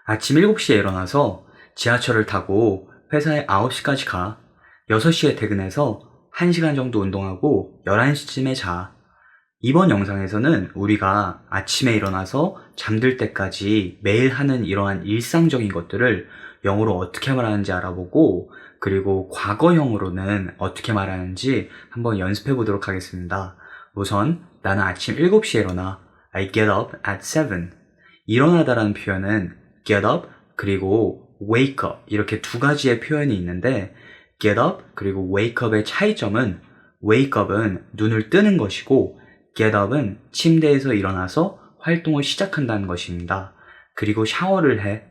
아침 7시에 일어나서 지하철을 타고 회사에 9시까지 가. 6시에 퇴근해서 1시간 정도 운동하고 11시쯤에 자. 이번 영상에서는 우리가 아침에 일어나서 잠들 때까지 매일 하는 이러한 일상적인 것들을 영어로 어떻게 말하는지 알아보고, 그리고 과거형으로는 어떻게 말하는지 한번 연습해 보도록 하겠습니다. 우선 나는 아침 7시에 일어나. I get up at 7. 일어나다라는 표현은 get up 그리고 wake up 이렇게 두 가지의 표현이 있는데, get up 그리고 wake up의 차이점은 wake up은 눈을 뜨는 것이고 get up은 침대에서 일어나서 활동을 시작한다는 것입니다. 그리고 샤워를 해.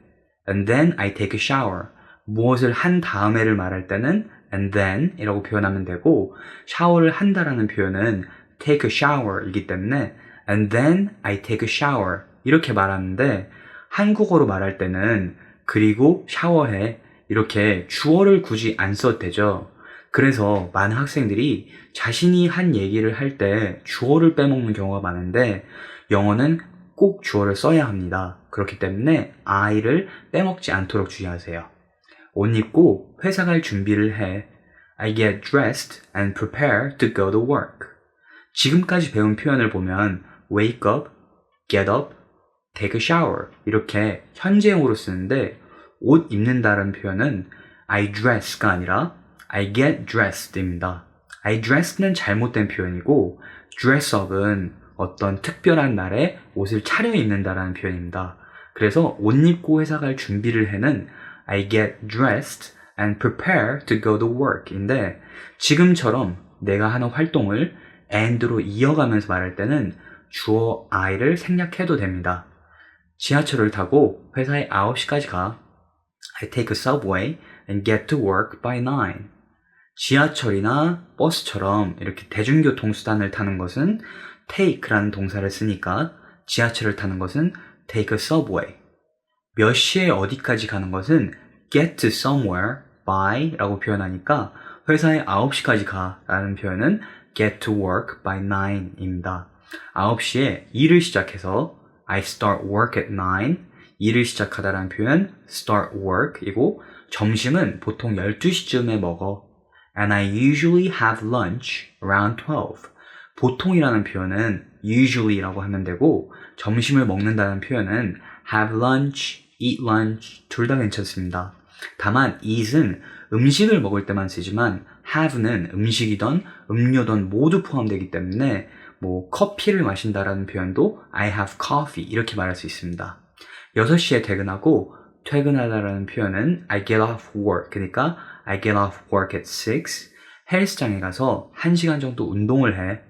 And then I take a shower. 무엇을 한 다음에를 말할 때는 and then 이라고 표현하면 되고, 샤워를 한다라는 표현은 take a shower 이기 때문에 and then I take a shower 이렇게 말하는데, 한국어로 말할 때는 그리고 샤워해 이렇게 주어를 굳이 안 써도 되죠. 그래서 많은 학생들이 자신이 한 얘기를 할 때 주어를 빼먹는 경우가 많은데, 영어는 꼭 주어를 써야 합니다. 그렇기 때문에 I를 빼먹지 않도록 주의하세요. 옷 입고 회사 갈 준비를 해. I get dressed and prepare to go to work. 지금까지 배운 표현을 보면 wake up, get up, take a shower 이렇게 현재형으로 쓰는데, 옷 입는다는 표현은 I dress가 아니라 I get dressed입니다. I dressed는 잘못된 표현이고 dress up은 어떤 특별한 날에 옷을 차려입는다라는 표현입니다. 그래서 옷 입고 회사 갈 준비를 해는 I get dressed and prepare to go to work 인데, 지금처럼 내가 하는 활동을 and로 이어가면서 말할 때는 주어 I를 생략해도 됩니다. 지하철을 타고 회사에 9시까지 가. I take a subway and get to work by 9. 지하철이나 버스처럼 이렇게 대중교통수단을 타는 것은 take라는 동사를 쓰니까 지하철을 타는 것은 take a subway. 몇 시에 어디까지 가는 것은 get to somewhere by 라고 표현하니까 회사에 9시까지 가 라는 표현은 get to work by 9 입니다. 9시에 일을 시작해서 I start work at 9. 일을 시작하다라는 표현 start work 이고, 점심은 보통 12시쯤에 먹어. And I usually have lunch around 12. 보통이라는 표현은 usually라고 하면 되고, 점심을 먹는다는 표현은 have lunch, eat lunch 둘 다 괜찮습니다. 다만 eat은 음식을 먹을 때만 쓰지만 have는 음식이든 음료든 모두 포함되기 때문에 커피를 마신다라는 표현도 I have coffee 이렇게 말할 수 있습니다. 6시에 퇴근하고, 퇴근하다라는 표현은 I get off work 그러니까 I get off work at 6. 헬스장에 가서 1시간 정도 운동을 해.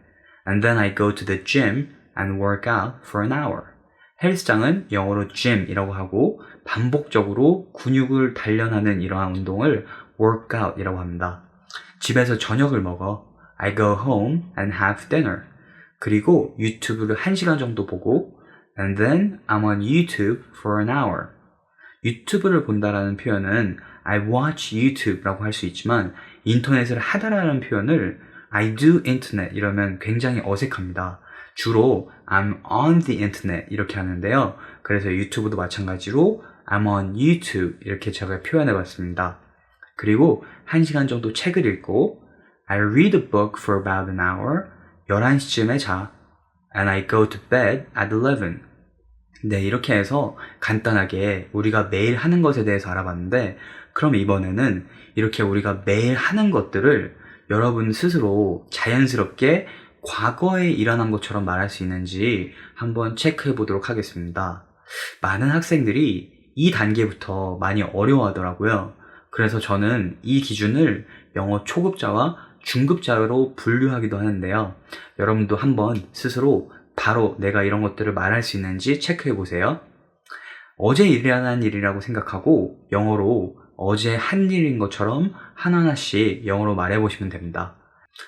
And then I go to the gym and work out for an hour. 헬스장은 영어로 gym이라고 하고 반복적으로 근육을 단련하는 이러한 운동을 workout이라고 합니다. 집에서 저녁을 먹어. I go home and have dinner. 그리고 유튜브를 1시간 정도 보고 and then I'm on YouTube for an hour. 유튜브를 본다라는 표현은 I watch YouTube라고 할 수 있지만, 인터넷을 하다라는 표현을 I do internet 이러면 굉장히 어색합니다. 주로 I'm on the internet 이렇게 하는데요. 그래서 유튜브도 마찬가지로 I'm on YouTube 이렇게 제가 표현해 봤습니다. 그리고 1시간 정도 책을 읽고 I read a book for about an hour. 11시쯤에 자. And I go to bed at 11. 네, 이렇게 해서 간단하게 우리가 매일 하는 것에 대해서 알아봤는데, 그럼 이번에는 이렇게 우리가 매일 하는 것들을 여러분 스스로 자연스럽게 과거에 일어난 것처럼 말할 수 있는지 한번 체크해 보도록 하겠습니다. 많은 학생들이 이 단계부터 많이 어려워하더라고요. 그래서 저는 이 기준을 영어 초급자와 중급자로 분류하기도 하는데요. 여러분도 한번 스스로 바로 내가 이런 것들을 말할 수 있는지 체크해 보세요. 어제 일어난 일이라고 생각하고 영어로 어제 한 일인 것처럼 하나하나씩 영어로 말해 보시면 됩니다.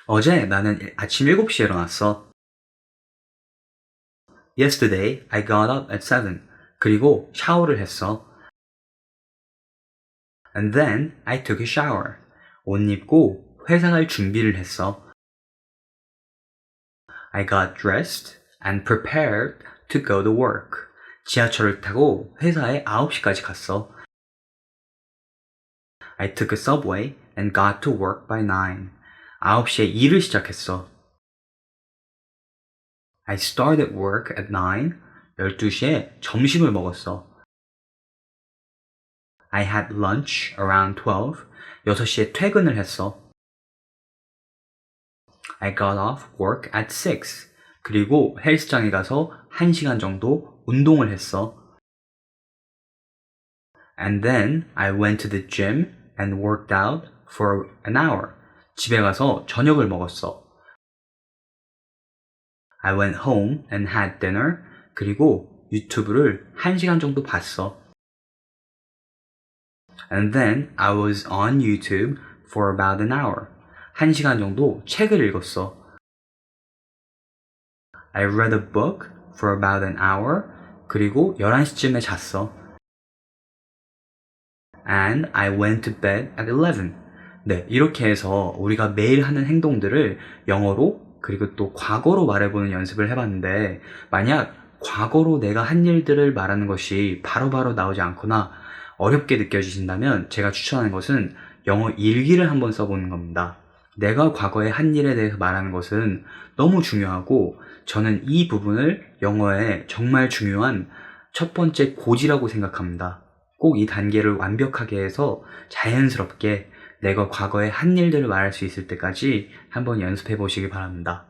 어제 나는 아침 7시에 일어났어. Yesterday I got up at 7. 그리고 샤워를 했어. And then I took a shower. 옷 입고 회사 갈 준비를 했어. I got dressed and prepared to go to work. 지하철을 타고 회사에 9시까지 갔어. I took a subway and got to work by 9. 9시에 일을 시작했어. I started work at 9. 12시에 점심을 먹었어. I had lunch around 12. 6시에 퇴근을 했어. I got off work at 6. 그리고 헬스장에 가서 1시간 정도 운동을 했어. And then I went to the gym and worked out for an hour. 집에 가서 저녁을 먹었어. I went home and had dinner. 그리고 유튜브를 1시간 정도 봤어. And then I was on YouTube for about an hour. 1시간 정도 책을 읽었어. I read a book for about an hour. 그리고 11시쯤에 잤어. And I went to bed at 11. 네, 이렇게 해서 우리가 매일 하는 행동들을 영어로 그리고 또 과거로 말해보는 연습을 해봤는데, 만약 과거로 내가 한 일들을 말하는 것이 바로바로 나오지 않거나 어렵게 느껴지신다면 제가 추천하는 것은 영어 일기를 한번 써보는 겁니다. 내가 과거에 한 일에 대해서 말하는 것은 너무 중요하고, 저는 이 부분을 영어의 정말 중요한 첫 번째 고지라고 생각합니다. 꼭 이 단계를 완벽하게 해서 자연스럽게 내가 과거에 한 일들을 말할 수 있을 때까지 한번 연습해 보시기 바랍니다.